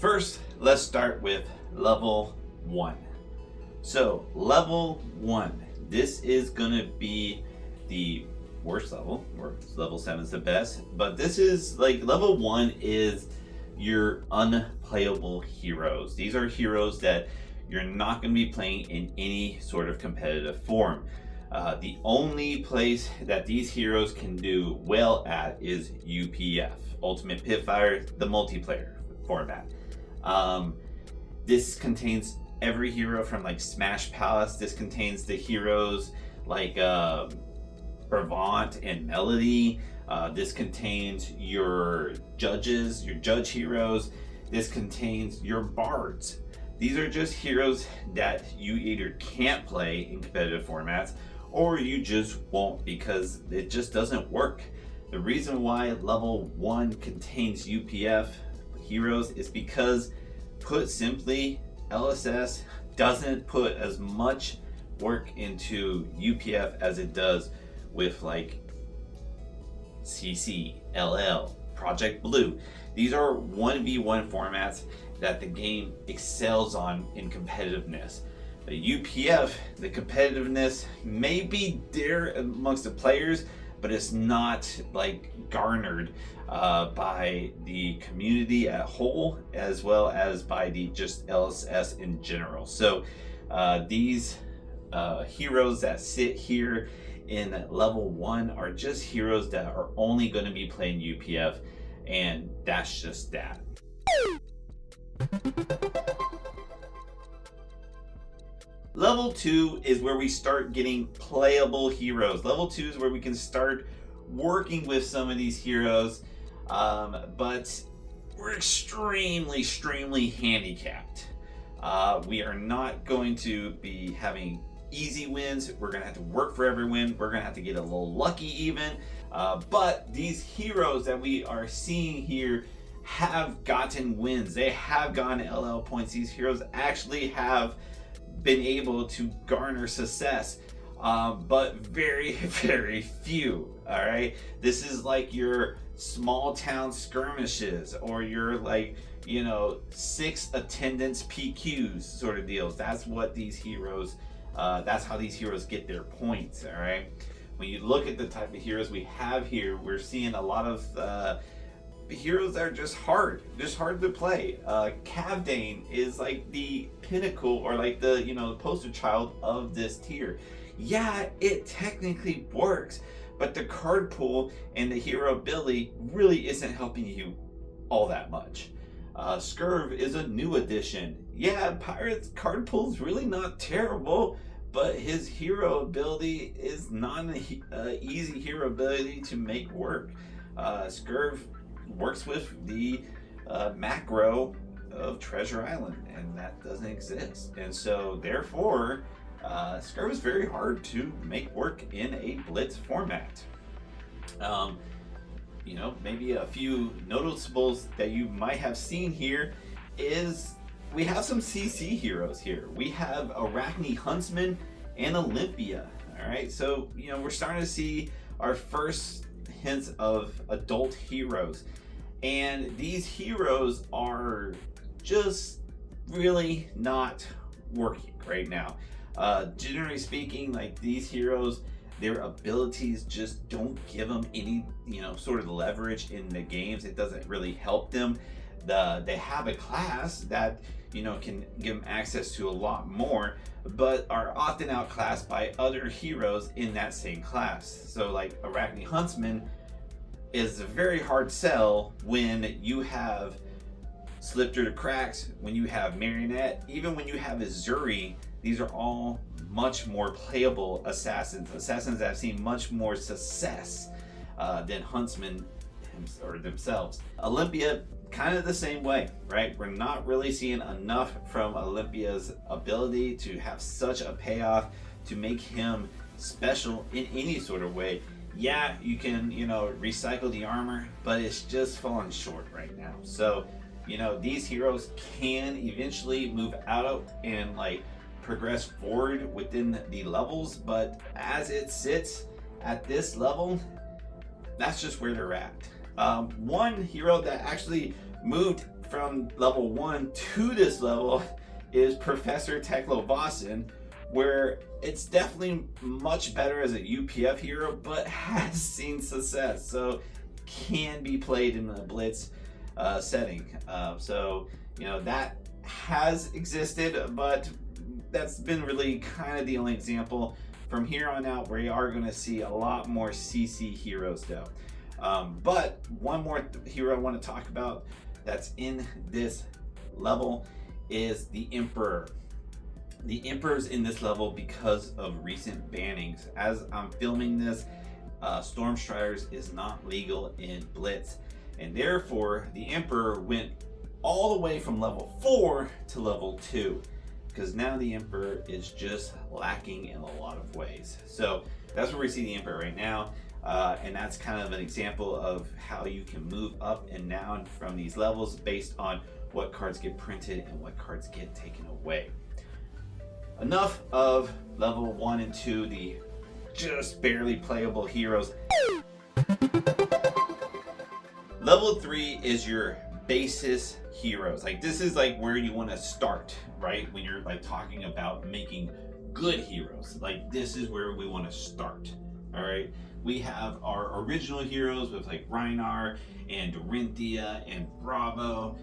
First, let's start with level 1. So level 1, this is gonna be the worst level, or level 7 is the best, but this is like level 1 is your unplayable heroes. These are heroes that you're not going to be playing in any sort of competitive form. The only place that these heroes can do well at is UPF, Ultimate Pitfire, the multiplayer format. This contains every hero from like Smash Palace. This contains the heroes like Bravant and Melody. This contains your judges, your judge heroes. This contains your bards. These are just heroes that you either can't play in competitive formats or you just won't because it just doesn't work. The reason why level 1 contains UPF heroes is because, put simply, LSS doesn't put as much work into UPF as it does with like CC, LL, Project Blue. These are 1v1 formats that the game excels on in competitiveness. The UPF, the competitiveness may be there amongst the players, but it's not like garnered by the community at whole, as well as by the just LSS in general. So these heroes that sit here in level 1 are just heroes that are only going to be playing UPF, and that's just that. Level 2 is where we start getting playable heroes. Level 2 is where we can start working with some of these heroes, but we're extremely handicapped. We are not going to be having easy wins. We're gonna have to work for every win. We're gonna have to get a little lucky even. But these heroes that we are seeing here have gotten wins. They have gotten LL points. These heroes actually have been able to garner success, but very few. All right, this is like your small town skirmishes or your like 6 attendance PQs sort of deals. That's what these heroes that's how these heroes get their points. All right, when you look at the type of heroes we have here, we're seeing a lot of heroes that are just hard to play. Cavdane is like the pinnacle, or like the poster child of this tier. Yeah, it technically works, but the card pool and the hero ability really isn't helping you all that much. Scurv is a new addition. Yeah, Pirate's card pool is really not terrible, but his hero ability is not an easy hero ability to make work. Scurv works with the macro of Treasure Island, and that doesn't exist. And so therefore, Scurv is very hard to make work in a blitz format. Maybe a few noticeables that you might have seen here is we have some CC heroes here. We have Arachne Huntsman and Olympia. All right, so we're starting to see our first hints of adult heroes, and these heroes are just really not working right now. Generally speaking, like these heroes, their abilities just don't give them any sort of leverage in the games. It doesn't really help them. They have a class that can give them access to a lot more, but are often outclassed by other heroes in that same class. So like Arachne Huntsman is a very hard sell when you have Slip Through the Cracks, when you have Marionette, even when you have Azuri. These are all much more playable assassins that have seen much more success than Huntsman or themselves. Olympia, kind of the same way, right? We're not really seeing enough from Olympia's ability to have such a payoff to make him special in any sort of way. Yeah, you can, recycle the armor, but it's just falling short right now. So, these heroes can eventually move out and progress forward within the levels, but as it sits at this level, that's just where they're at. One hero that actually moved from level 1 to this level is Professor Teklovasin, where it's definitely much better as a UPF hero, but has seen success, so can be played in a blitz setting. So that has existed, but that's been really kind of the only example. From here on out, we are going to see a lot more CC heroes though. But one more hero I want to talk about that's in this level is the Emperor. The Emperor's in this level because of recent bannings. As I'm filming this, Storm Striders is not legal in Blitz, and therefore the Emperor went all the way from level 4 to level 2, because now the Emperor is just lacking in a lot of ways. So that's where we see the Emperor right now, and that's kind of an example of how you can move up and down from these levels based on what cards get printed and what cards get taken away. Enough of level 1 and 2, the just barely playable heroes. Level 3 is your basis heroes. Like, this is like where you want to start, right? When you're like talking about making good heroes, like this is where we want to start. All right, we have our original heroes with like Reinar and Dorinthia and Bravo.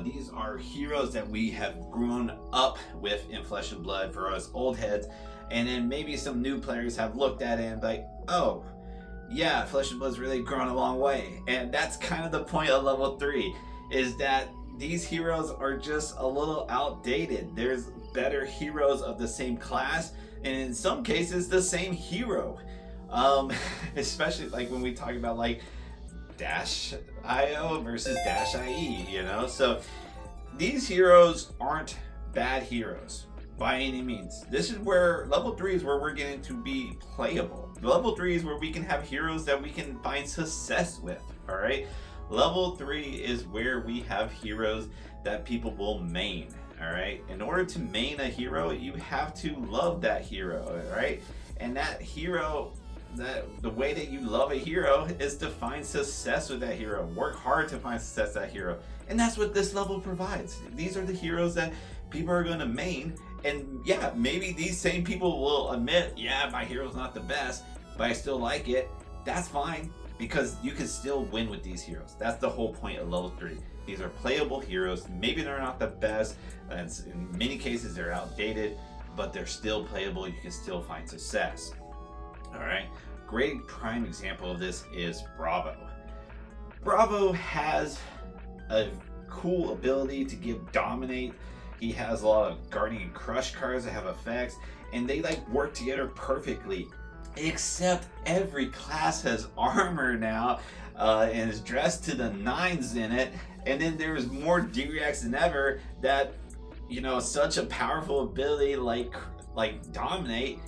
These are heroes that we have grown up with in Flesh and Blood for us old heads, and then maybe some new players have looked at it and like, oh yeah, Flesh and Blood's really grown a long way. And that's kind of the point of level 3, is that these heroes are just a little outdated. There's better heroes of the same class, and in some cases the same hero. Especially like when we talk about like Dash IO versus Dash IE, so these heroes aren't bad heroes by any means. This is where level 3 is where we're getting to be playable. Level 3 is where we can have heroes that we can find success with. All right, level 3 is where we have heroes that people will main. All right, in order to main a hero, you have to love that hero. All right, and that hero, the way that you love a hero is to find success with that hero. Work hard to find success with that hero, and that's what this level provides. These are the heroes that people are going to main, and yeah, maybe these same people will admit, yeah, my hero's not the best, but I still like it. That's fine, because you can still win with these heroes. That's the whole point of level 3. These are playable heroes. Maybe they're not the best, and in many cases they're outdated, but they're still playable. You can still find success. All right, great prime example of this is Bravo. Bravo has a cool ability to give dominate. He has a lot of Guardian Crush cards that have effects, and they like work together perfectly. Except every class has armor now, and is dressed to the nines in it, and then there's more D-Reacts than ever that, such a powerful ability like dominate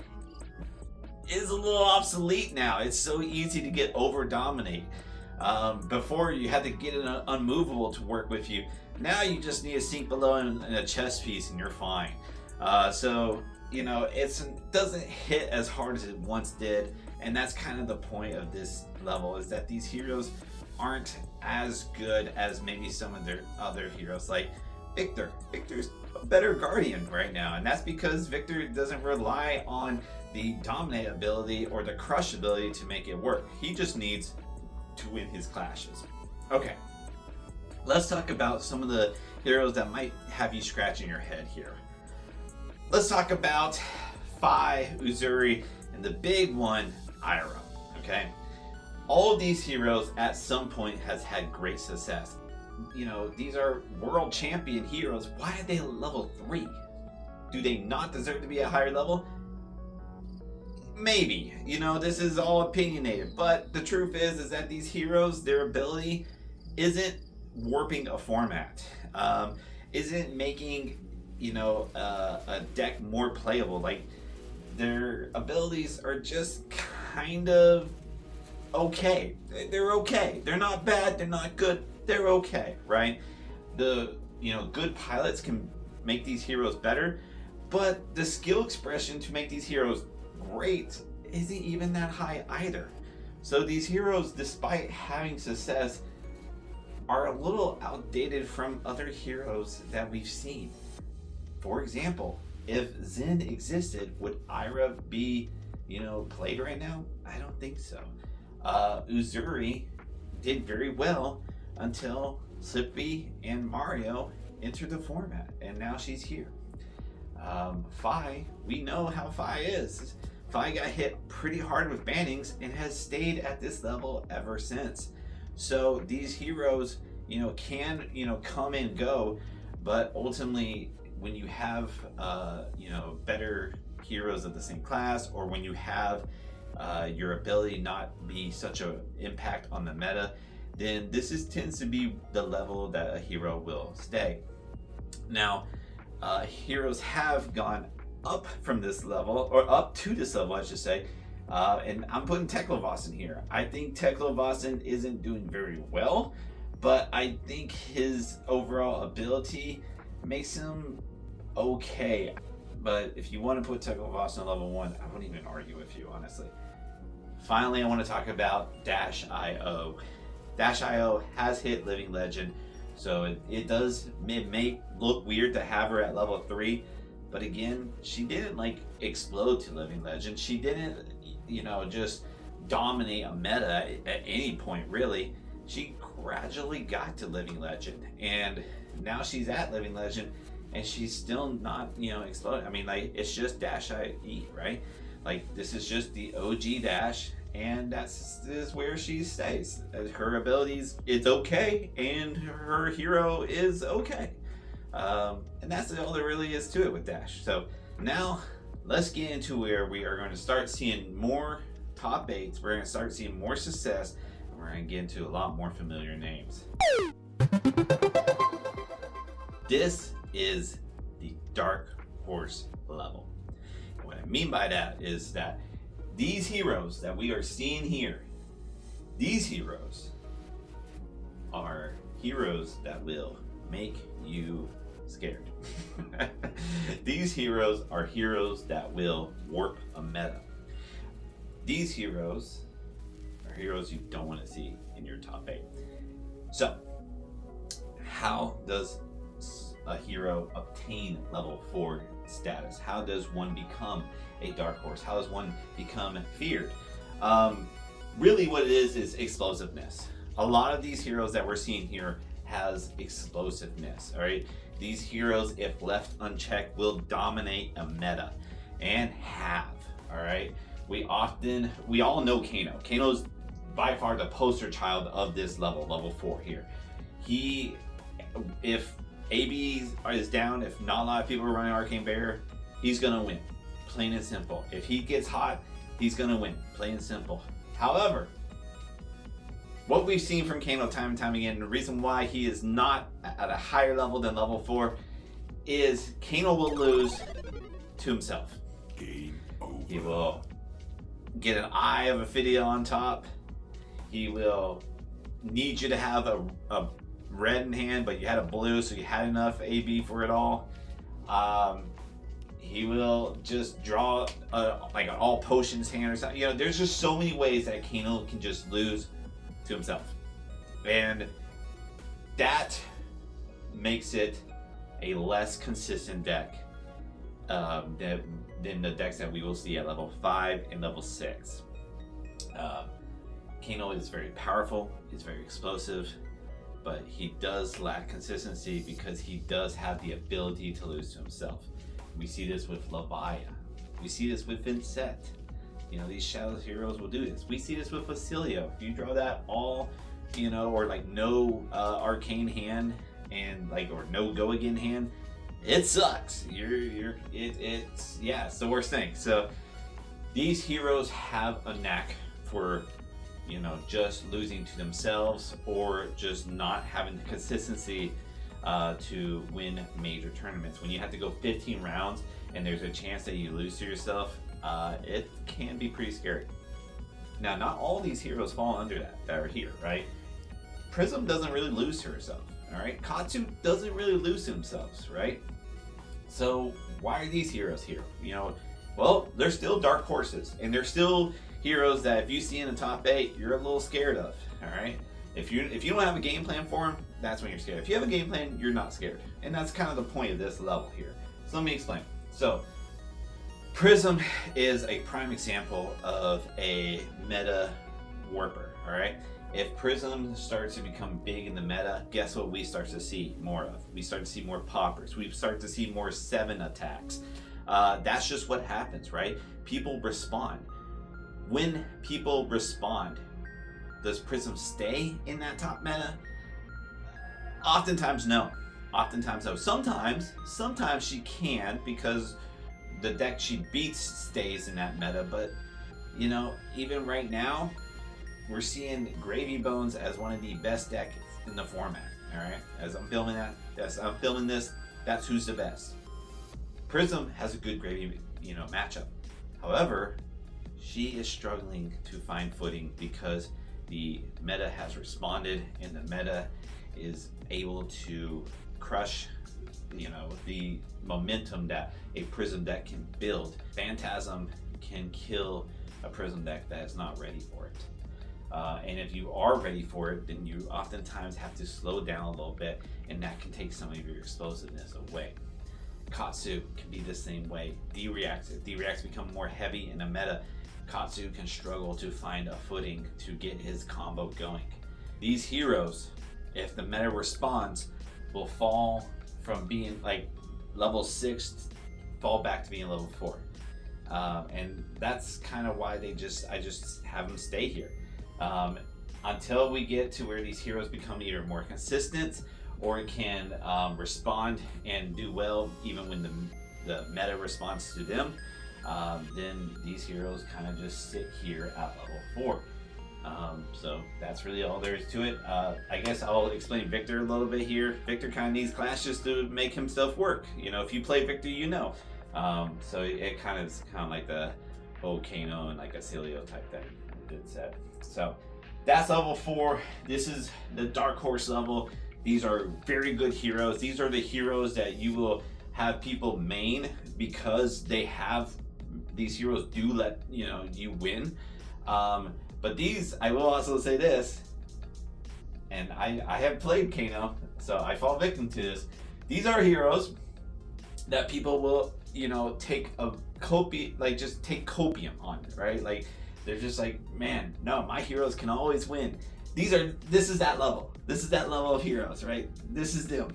is a little obsolete now. It's so easy to get over dominate. Before you had to get an unmovable to work with you. Now you just need a sink below and a chest piece and you're fine. So it doesn't hit as hard as it once did, and that's kind of the point of this level, is that these heroes aren't as good as maybe some of their other heroes. Like Victor. Victor's a better Guardian right now, and that's because Victor doesn't rely on the dominate ability or the crush ability to make it work. He just needs to win his clashes. Okay, let's talk about some of the heroes that might have you scratching your head here. Let's talk about Fi, Uzuri, and the big one, Iroh. Okay, all of these heroes at some point has had great success. These are world champion heroes. Why are they level 3? Do they not deserve to be at higher level? Maybe. This is all opinionated, but the truth is that these heroes, their ability isn't warping a format, isn't making a deck more playable. Like, their abilities are just kind of okay. They're okay. They're not bad. They're not good. They're okay, right? The good pilots can make these heroes better, but the skill expression to make these heroes great isn't even that high either. So these heroes, despite having success, are a little outdated from other heroes that we've seen. For example, if Zen existed, would Ira be, played right now? I don't think so. Uzuri did very well until Slippy and Mario entered the format, and now she's here. Fi, we know how Fi is. Fi got hit pretty hard with bannings and has stayed at this level ever since. So these heroes, can, come and go, but ultimately when you have, better heroes of the same class, or when you have your ability not be such an impact on the meta, then this tends to be the level that a hero will stay. Now, heroes have gone up from this level, or up to this level, I should say. And I'm putting Teklovoss in here. I think Teklovoss isn't doing very well, but I think his overall ability makes him okay. But if you want to put Teklovoss on level 1, I wouldn't even argue with you, honestly. Finally, I want to talk about Dash.io. Dash.io has hit Living Legend, so it may look weird to have her at level 3, but again, she didn't explode to Living Legend. She didn't, just dominate a meta at any point, really. She gradually got to Living Legend, and now she's at Living Legend, and she's still not, exploding. I mean, it's just Dash.ie, right? This is just the OG Dash, and this is where she stays. Her abilities, it's okay, and her hero is okay. And that's all there really is to it with Dash. So now let's get into where we are going to start seeing more top 8s. We're going to start seeing more success, and we're going to get into a lot more familiar names. This is the Dark Horse level. What I mean by that is that these heroes that we are seeing here, these heroes are heroes that will make you scared. These heroes are heroes that will warp a meta. These heroes are heroes you don't want to see in your top 8. So, how does a hero obtain level 4 status? How does one become a dark horse? How does one become feared? Really what it is explosiveness. A lot of these heroes that we're seeing here has explosiveness, all right? These heroes, if left unchecked, will dominate a meta, and have, all right? We all know Kano. Kano's by far the poster child of this level 4 here. If AB is down, if not a lot of people are running Arcane Barrier, he's gonna win, plain and simple. If he gets hot, he's gonna win, plain and simple. However, what we've seen from Kano time and time again, the reason why he is not at a higher level than level 4 is Kano will lose to himself. Game over. He will get an Eye of Ophidia on top. He will need you to have a red in hand, but you had a blue, so you had enough AB for it all. He will just draw an all potions hand or something. There's just so many ways that Kano can just lose to himself, and that makes it a less consistent deck than the decks that we will see at level 5 and level 6. Kano is very powerful, he's very explosive, but he does lack consistency because he does have the ability to lose to himself. We see this with Lavaya. We see this with Vincent. These Shadow heroes will do this. We see this with Facilio. If you draw that all, or no arcane hand and or no go again hand, it sucks. It's the worst thing. So these heroes have a knack for just losing to themselves, or just not having the consistency to win major tournaments. When you have to go 15 rounds and there's a chance that you lose to yourself, it can be pretty scary. Now, not all these heroes fall under that are here, right? Prism doesn't really lose to herself, all right? Katsu doesn't really lose to themselves, right? So why are these heroes here? Well, they're still dark horses, and they're still heroes that if you see in the top 8, you're a little scared of, all right? If you don't have a game plan for them, that's when you're scared. If you have a game plan, you're not scared. And that's kind of the point of this level here. So let me explain. So Prism is a prime example of a meta warper, all right? If Prism starts to become big in the meta, guess what we start to see more of? We start to see more poppers. We start to see more 7 attacks. That's just what happens, right? People respond. When people respond, does Prism stay in that top meta? Oftentimes no. Oftentimes no. Sometimes she can, because the deck she beats stays in that meta, but you know, even right now, we're seeing Gravy Bones as one of the best decks in the format. All right, as I'm filming this, that's who's the best. Prism has a good Gravy, matchup. However, she is struggling to find footing because the meta has responded, and the meta is able to crush, the momentum that a Prism deck can build. Phantasm can kill a Prism deck that is not ready for it. And if you are ready for it, then you oftentimes have to slow down a little bit, and that can take some of your explosiveness away. Katsu can be the same way. D-Reacts, if D-Reacts become more heavy in a meta, Katsu can struggle to find a footing to get his combo going. These heroes, if the meta responds, will fall from being like level 6, fall back to being level 4. And that's kind of why I just have them stay here. Until we get to where these heroes become either more consistent or can respond and do well even when the meta responds to them, then these heroes kind of just sit here at level 4. So that's really all there is to it. I guess I'll explain Victor a little bit here. Victor kind of needs class just to make himself work. If you play Victor, so it kind of is like the old Kano and like a Celio type thing. Good set. So that's level 4. This is the Dark Horse level. These are very good heroes. These are the heroes that you will have people main because these heroes do let you win. But these, I will also say this, and I have played Kano, so I fall victim to this. These are heroes that people will, take take copium on, right? Like, they're just like, man, no, my heroes can always win. This is that level. This is that level of heroes, right? This is them.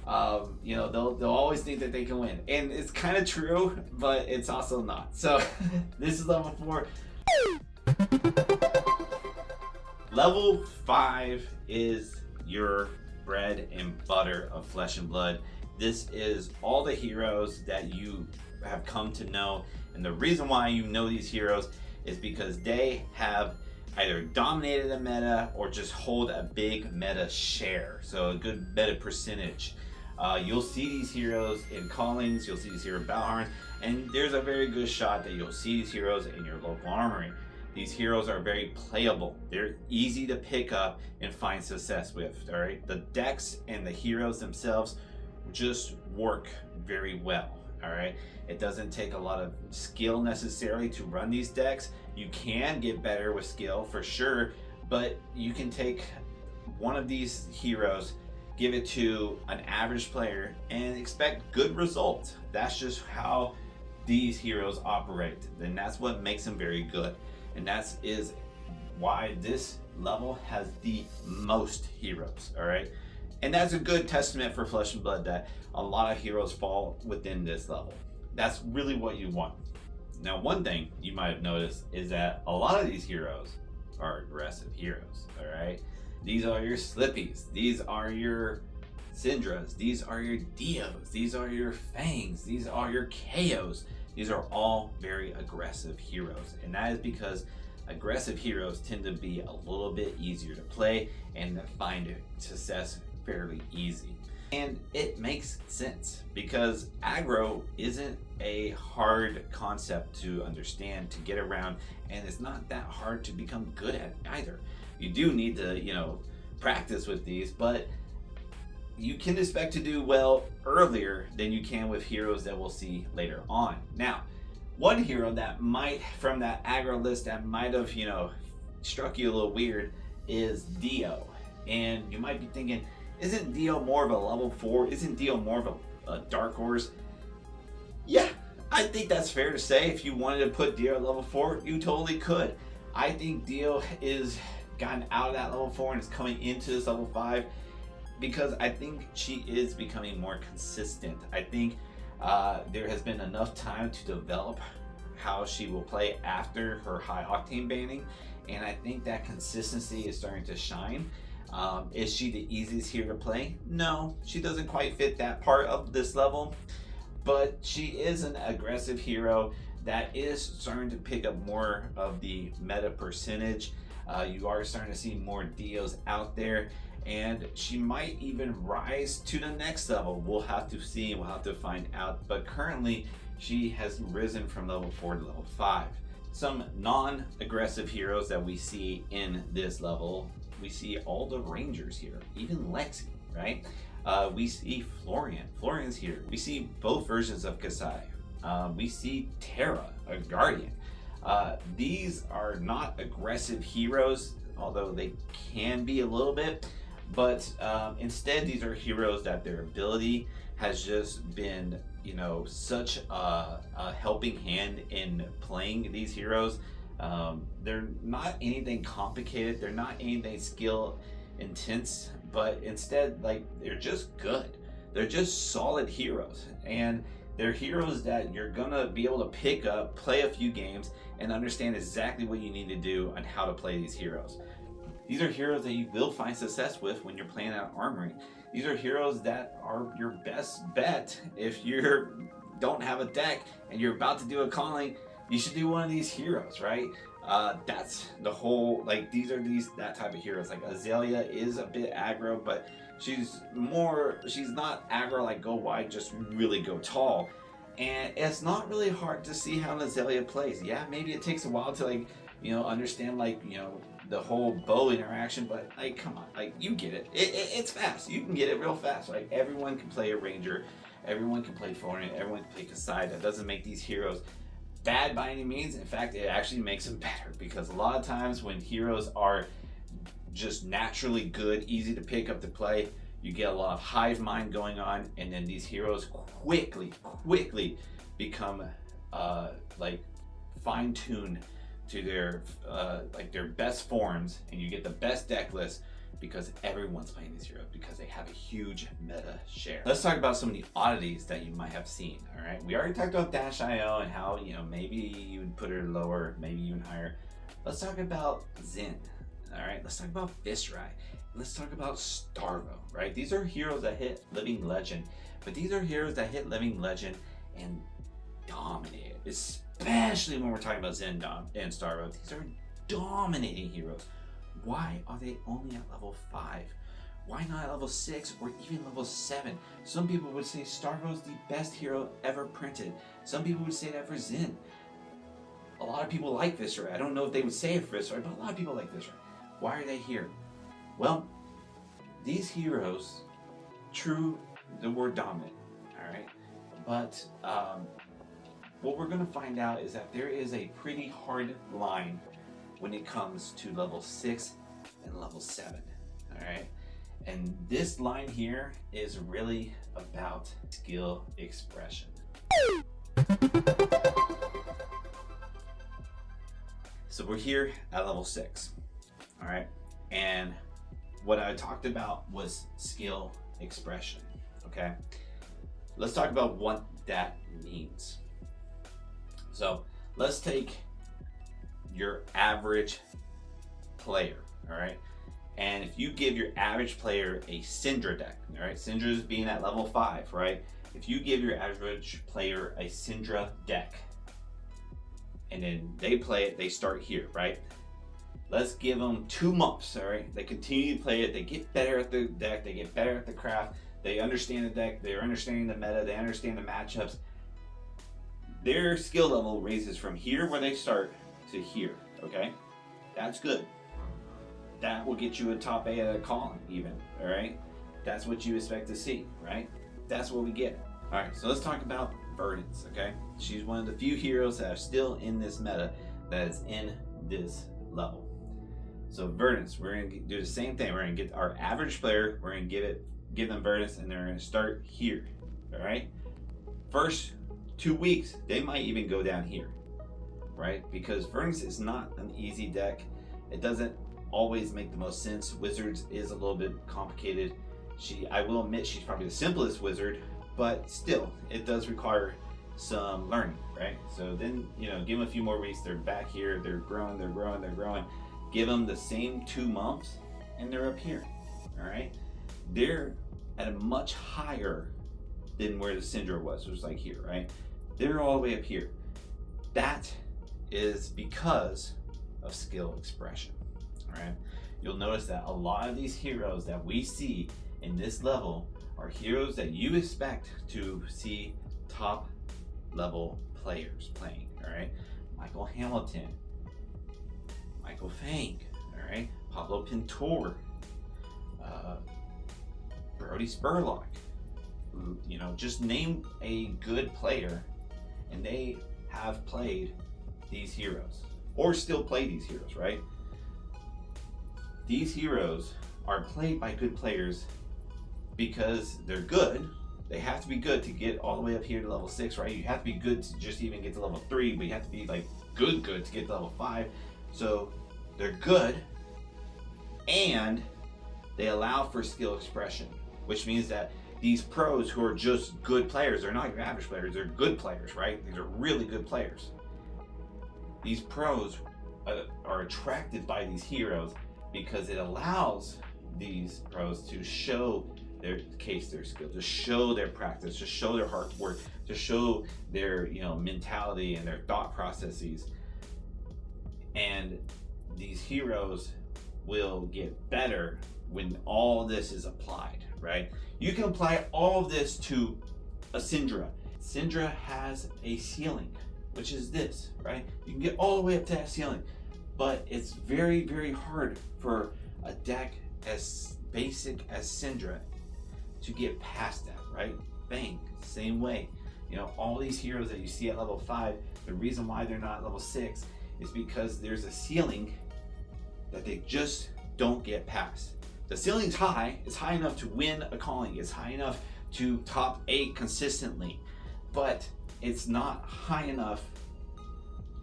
They'll always think that they can win. And it's kind of true, but it's also not. So this is level 4. Level 5 is your bread and butter of Flesh and Blood. This is all the heroes that you have come to know. And the reason why you know these heroes is because they have either dominated a meta or just hold a big meta share. So a good meta percentage. You'll see these heroes in callings, you'll see these heroes in Balharns, and there's a very good shot that you'll see these heroes in your local armory. These heroes are very playable. They're easy to pick up and find success with, all right? The decks and the heroes themselves just work very well, all right? It doesn't take a lot of skill necessarily to run these decks. You can get better with skill for sure, but you can take one of these heroes, give it to an average player, and expect good results. That's just how these heroes operate, and that's what makes them very good. And that is why this level has the most heroes, all right? And that's a good testament for Flesh and Blood that a lot of heroes fall within this level. That's really what you want. Now, one thing you might have noticed is that a lot of these heroes are aggressive heroes, all right? These are your Slippies. These are your Syndras. These are your Dios. These are your Fangs. These are your KOs. These are all very aggressive heroes, and that is because aggressive heroes tend to be a little bit easier to play and find success fairly easy. And it makes sense because aggro isn't a hard concept to understand, to get around, and it's not that hard to become good at either. You do need to, practice with these, but you can expect to do well earlier than you can with heroes that we'll see later on. Now, one hero that might, from that aggro list, that might have, struck you a little weird is Dio. And you might be thinking, isn't Dio more of a level 4? Isn't Dio more of a dark horse? Yeah, I think that's fair to say. If you wanted to put Dio at level 4, you totally could. I think Dio is gotten out of that level 4 and is coming into this level 5 because I think she is becoming more consistent. I think there has been enough time to develop how she will play after her high octane banning, and I think that consistency is starting to shine. Is she the easiest hero to play? No, she doesn't quite fit that part of this level, but she is an aggressive hero that is starting to pick up more of the meta percentage. You are starting to see more Dios out there, and she might even rise to the next level. We'll have to see, we'll have to find out, but currently she has risen from level 4 to level 5. Some non-aggressive heroes that we see in this level, we see all the Rangers here, even Lexi, right? We see Florian. Florian's here. We see both versions of Kasai. We see Terra, a Guardian. These are not aggressive heroes, although they can be a little bit, but instead these are heroes that their ability has just been, you know, such a helping hand in playing these heroes. They're not anything complicated, they're not anything skill intense, but instead, like, they're just good. They're just solid heroes, and they're heroes that you're gonna be able to pick up, play a few games, and understand exactly what you need to do on how to play these heroes. These are heroes that you will find success with when you're playing out Armory. These are heroes that are your best bet if you don't have a deck and you're about to do a calling. You should do one of these heroes, right? That's the whole, like, that type of heroes. Like Azalea is a bit aggro, but she's not aggro like go wide, just really go tall. And it's not really hard to see how an Azalea plays. Yeah, maybe it takes a while to, like, you know, understand, like, you know, the whole bow interaction, but, like, come on, like, you get it. It's fast. You can get it real fast. Like, everyone can play a Ranger, everyone can play Florian, everyone can play Kasai. That doesn't make these heroes bad by any means. In fact, it actually makes them better, because a lot of times when heroes are just naturally good, easy to pick up to play, you get a lot of hive mind going on, and then these heroes quickly become like fine-tuned to their their best forms, and you get the best deck list because everyone's playing these heroes because they have a huge meta share. Let's talk about some of the oddities that you might have seen. All right, we already talked about Dash.io and how, you know, maybe you would put her lower, maybe even higher. Let's talk about Zen. All right, let's talk about Viscerai. Let's talk about Starvo, right? These are heroes that hit Living Legend, but these are heroes that hit Living Legend and dominate it, especially when we're talking about Zen and Starvo. These are dominating heroes. Why are they only at level 5? Why not at level 6 or even level 7? Some people would say Starvo is the best hero ever printed. Some people would say that for Zen. A lot of people like Viscerai. I don't know if they would say it for Viscerai, but a lot of people like Viscerai. Why are they here? Well, these heroes, true, the word dominant, all right? But what we're gonna find out is that there is a pretty hard line when it comes to level 6 and level 7, all right? And this line here is really about skill expression. So we're here at level 6, all right? And what I talked about was skill expression, okay? Let's talk about what that means. So let's take your average player, all right? And if you give your average player a Syndra deck, all right? Syndra's being at level 5, right? If you give your average player a Syndra deck, and then they play it, they start here, right? Let's give them 2 months, all right? They continue to play it, they get better at the deck, they get better at the craft, they understand the deck, they're understanding the meta, they understand the matchups. Their skill level raises from here where they start to here, okay? That's good. That will get you a top 8 at a calling even, all right? That's what you expect to see, right? That's what we get. All right, so let's talk about Verdance, okay? She's one of the few heroes that are still in this meta that is in this level. So verdants, we're gonna do the same thing. We're gonna get our average player, we're gonna give them verdants, and they're gonna start here. All right. First 2 weeks, they might even go down here, right? Because verdants is not an easy deck. It doesn't always make the most sense. Wizards is a little bit complicated. I will admit, she's probably the simplest wizard, but still, it does require some learning, right? So then, give them a few more weeks. They're back here. They're growing. They're growing. They're growing. Give them the same 2 months, and they're up here. All right. They're at a much higher than where the Syndra was. It was like here, right? They're all the way up here. That is because of skill expression. All right. You'll notice that a lot of these heroes that we see in this level are heroes that you expect to see top level players playing. All right. Michael Hamilton, Michael Fang, all right, Pablo Pintor, Brody Spurlock. Just name a good player, and they have played these heroes or still play these heroes, right? These heroes are played by good players because they're good. They have to be good to get all the way up here to level 6, right? You have to be good to just even get to level 3, but you have to be like good to get to level 5. So they're good, and they allow for skill expression, which means that these pros who are just good players, they're not your average players, they're good players, right? These are really good players. These pros are attracted by these heroes because it allows these pros to show their skill, to show their practice, to show their hard work, to show their mentality and their thought processes. And these heroes will get better when all this is applied, right? You can apply all of this to a Syndra. Syndra has a ceiling, which is this, right? You can get all the way up to that ceiling, but it's very, very hard for a deck as basic as Syndra to get past that, right? Bang, same way. All these heroes that you see at level 5, the reason why they're not level 6 is because there's a ceiling that they just don't get past. The ceiling's high, it's high enough to win a calling, it's high enough to top 8 consistently, but it's not high enough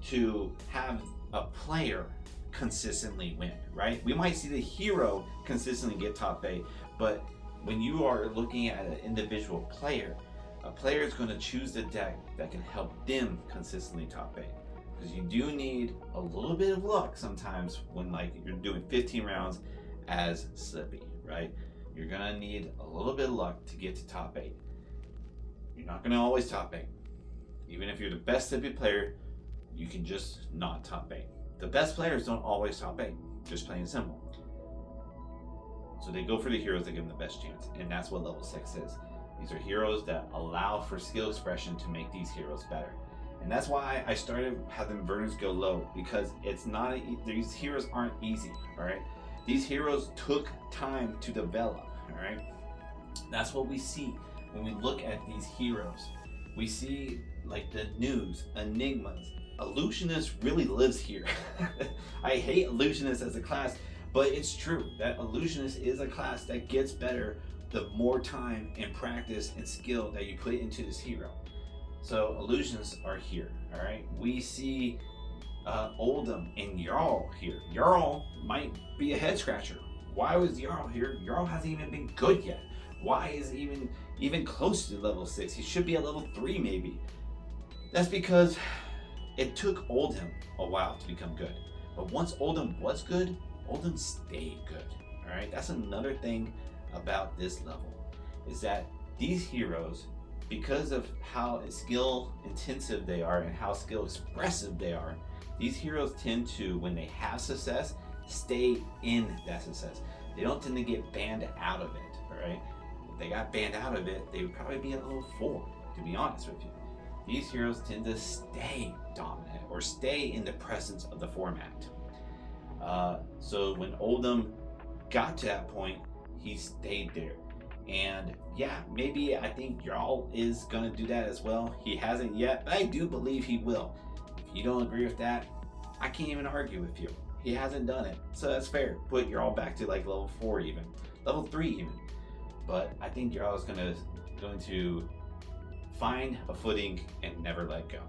to have a player consistently win, right? We might see the hero consistently get top 8, but when you are looking at an individual player, a player is going to choose the deck that can help them consistently top 8. Because you do need a little bit of luck sometimes when you're doing 15 rounds as Slippy, right? You're going to need a little bit of luck to get to top 8. You're not going to always top 8. Even if you're the best Slippy player, you can just not top 8. The best players don't always top 8, just plain and simple. So they go for the heroes that give them the best chance, and that's what level 6 is. These are heroes that allow for skill expression to make these heroes better. And that's why I started having verdants go low, because these heroes aren't easy, all right? These heroes took time to develop, all right? That's what we see when we look at these heroes. We see the news, enigmas. Illusionist really lives here. I hate illusionist as a class, but it's true that illusionist is a class that gets better the more time and practice and skill that you put into this hero. So illusions are here, all right? We see Oldham and Jarl here. Jarl might be a head scratcher. Why was Jarl here? Jarl hasn't even been good yet. Why is he even close to level 6? He should be at level 3 maybe. That's because it took Oldham a while to become good. But once Oldham was good, Oldham stayed good, all right? That's another thing about this level, is that these heroes, because of how skill intensive they are and how skill expressive they are, these heroes tend to, when they have success, stay in that success. They don't tend to get banned out of it, all right? If they got banned out of it, they would probably be at level 4, to be honest with you. These heroes tend to stay dominant or stay in the presence of the format. So when Oldham got to that point, he stayed there. And yeah, maybe I think Jarl is going to do that as well. He hasn't yet, but I do believe he will. If you don't agree with that, I can't even argue with you. He hasn't done it, so that's fair. Put you're all back to like level 4 even, level 3 even. But I think you're always going to find a footing and never let go.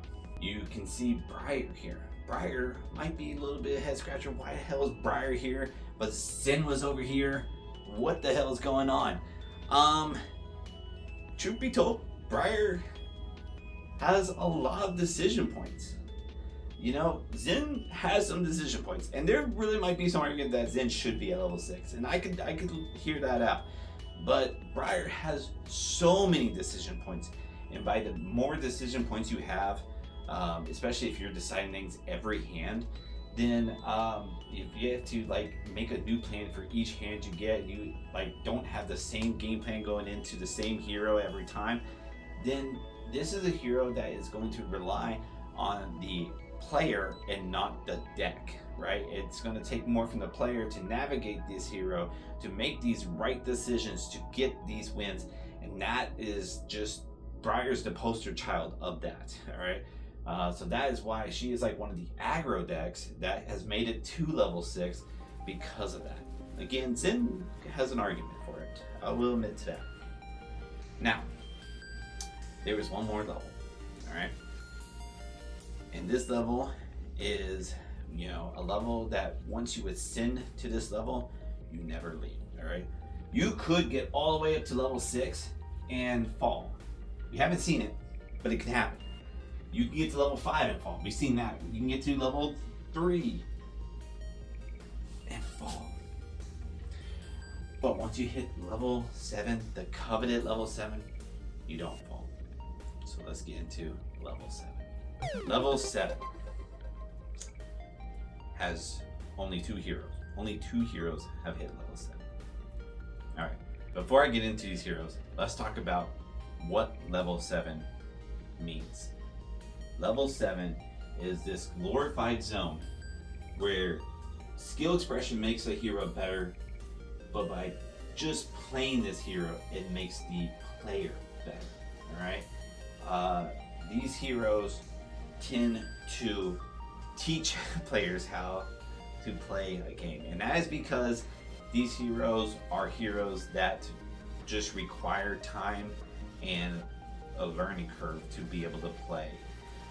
You can see Briar here. Briar might be a little bit of head scratcher. Why the hell is Briar here? But Zen was over here. What the hell is going on? Truth be told, Briar has a lot of decision points. You know, Zen has some decision points, and there really might be some argument that Zen should be at level 6, and I could hear that out. But Briar has so many decision points, and by the more decision points you have, especially if you're deciding things every hand, then if you have to like make a new plan for each hand you get, you like don't have the same game plan going into the same hero every time, then this is a hero that is going to rely on the player and not the deck, right? It's going to take more from the player to navigate this hero, to make these right decisions, to get these wins, and that is just Briar's the poster child of that. All right, so that is why she is like one of the aggro decks that has made it to level 6 because of that. Again, Zen has an argument for it, I will admit to that. Now there is one more level, all right, and this level is, you know, a level that once you ascend to this level, you never leave. All right, you could get all the way up to level 6 and fall. We haven't seen it, but it can happen. You can get to level 5 and fall. We've seen that. You can get to level 3 and fall. But once you hit level 7, the coveted level 7, you don't fall. So let's get into level 7. Level 7 has only 2 heroes. Only 2 heroes have hit level 7. All right, before I get into these heroes, let's talk about what level 7 means. Level 7 is this glorified zone where skill expression makes a hero better, but by just playing this hero, it makes the player better. All right, these heroes tend to teach players how to play a game, and that is because these heroes are heroes that just require time and a learning curve to be able to play.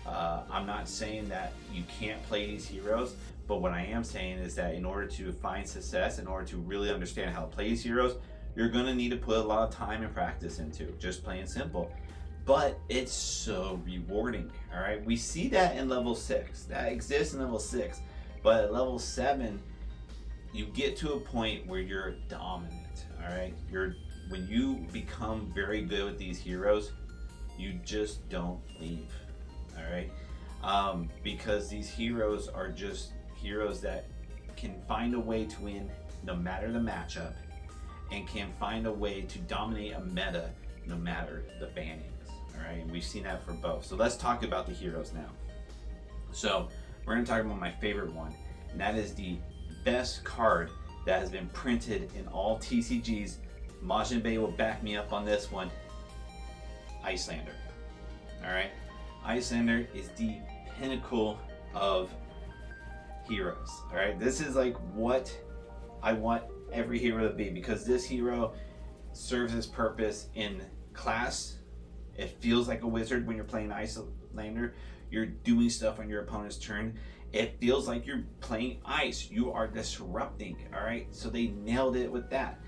I'm not saying that you can't play these heroes, but what I am saying is that in order to find success, in order to really understand how to play these heroes, you're going to need to put a lot of time and practice into, just plain simple. But it's so rewarding. All right, we see that in level 6, that exists in level 6, but at level 7 you get to a point where you're dominant. All right, when you become very good with these heroes, you just don't leave. All right, because these heroes are just heroes that can find a way to win no matter the matchup, and can find a way to dominate a meta no matter the bannings. All right, and we've seen that for both. So let's talk about the heroes now. So we're going to talk about my favorite one, and that is the best card that has been printed in all TCGs. Majin Bay will back me up on this one. Iyslander. All right, Iyslander is the pinnacle of heroes. All right, this is like what I want every hero to be, because this hero serves its purpose in class. It feels like a wizard when you're playing Iyslander. You're doing stuff on your opponent's turn. It feels like you're playing ice. You are disrupting. All right, so they nailed it with that.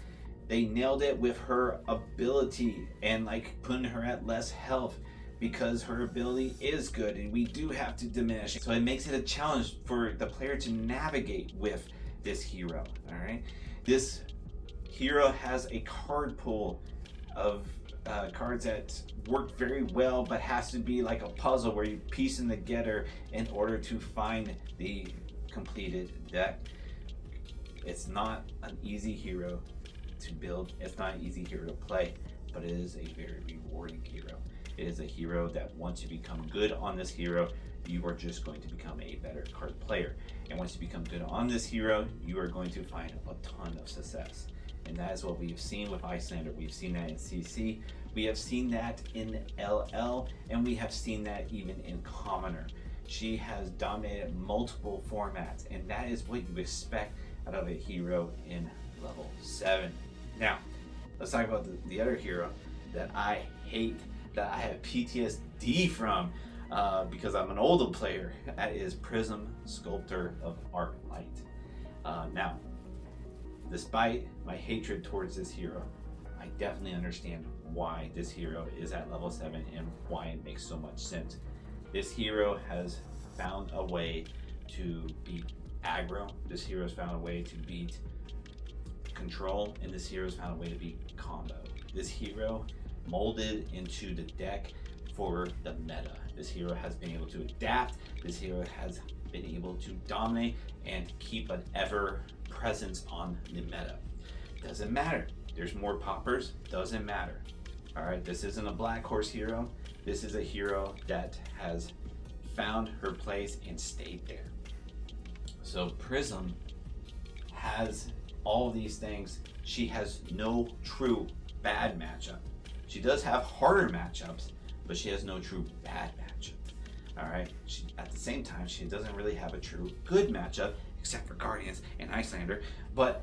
They nailed it with her ability and like putting her at less health, because her ability is good and we do have to diminish it. So it makes it a challenge for the player to navigate with this hero. All right, this hero has a card pool of cards that work very well, but has to be like a puzzle where you piece them together in order to find the completed deck. It's not an easy hero to build, it's not an easy hero to play, but it is a very rewarding hero. It is a hero that once you become good on this hero, you are just going to become a better card player. And once you become good on this hero, you are going to find a ton of success. And that is what we've seen with Iyslander. We've seen that in CC, we have seen that in LL, and we have seen that even in Commoner. She has dominated multiple formats, and that is what you expect out of a hero in level 7. Now, let's talk about the other hero that I hate, that I have PTSD from because I'm an older player. That is Prism, Sculptor of Arc Light. Now, despite my hatred towards this hero, I definitely understand why this hero is at level 7 and why it makes so much sense. This hero has found a way to beat aggro. This hero has found a way to beat control, and this hero has found a way to beat combo. This hero molded into the deck for the meta. This hero has been able to adapt. This hero has been able to dominate and keep an ever presence on the meta. Doesn't matter. There's more poppers. Doesn't matter. All right, this isn't a black horse hero. This is a hero that has found her place and stayed there. So Prism has all these things. She has no true bad matchup. She does have harder matchups, but she has no true bad matchup. All right. At the same time, she doesn't really have a true good matchup, except for Guardians and Icelander. But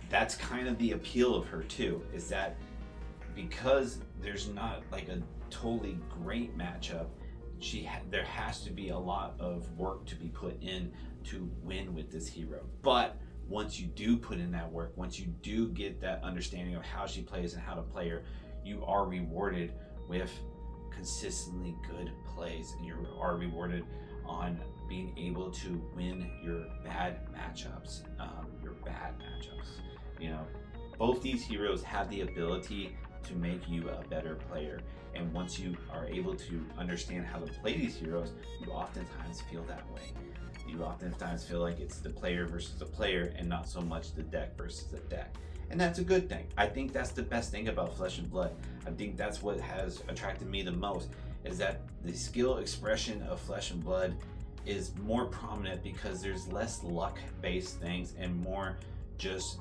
that's kind of the appeal of her too, is that because there's not like a totally great matchup, there has to be a lot of work to be put in to win with this hero. But once you do put in that work, once you do get that understanding of how she plays and how to play her, you are rewarded with consistently good plays, and you are rewarded on being able to win your bad matchups. You know, both these heroes have the ability to make you a better player, and once you are able to understand how to play these heroes, you oftentimes feel that way. You oftentimes feel like it's the player versus the player and not so much the deck versus the deck. And that's a good thing. I think that's the best thing about Flesh and Blood. I think that's what has attracted me the most, is that the skill expression of Flesh and Blood is more prominent because there's less luck-based things and more just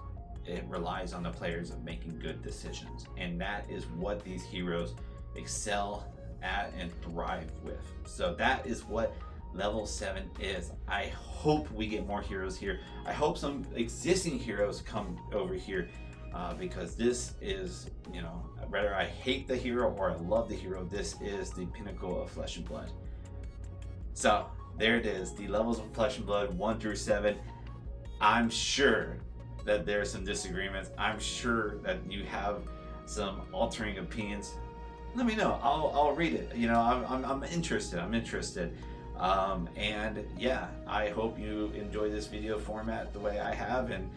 it relies on the players of making good decisions. And that is what these heroes excel at and thrive with. So that is what level 7 is. I hope we get more heroes here. I hope some existing heroes come over here because this is, you know, whether I hate the hero or I love the hero, this is the pinnacle of Flesh and Blood. So there it is, the levels of Flesh and Blood 1 through 7. I'm sure that there's some disagreements. I'm sure that you have some altering opinions. Let me know. I'll read it. You know, I'm interested. And yeah, I hope you enjoy this video format the way I have. And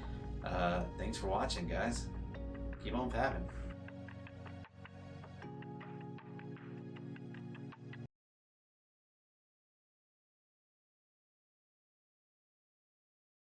thanks for watching, guys. Keep on fabbing.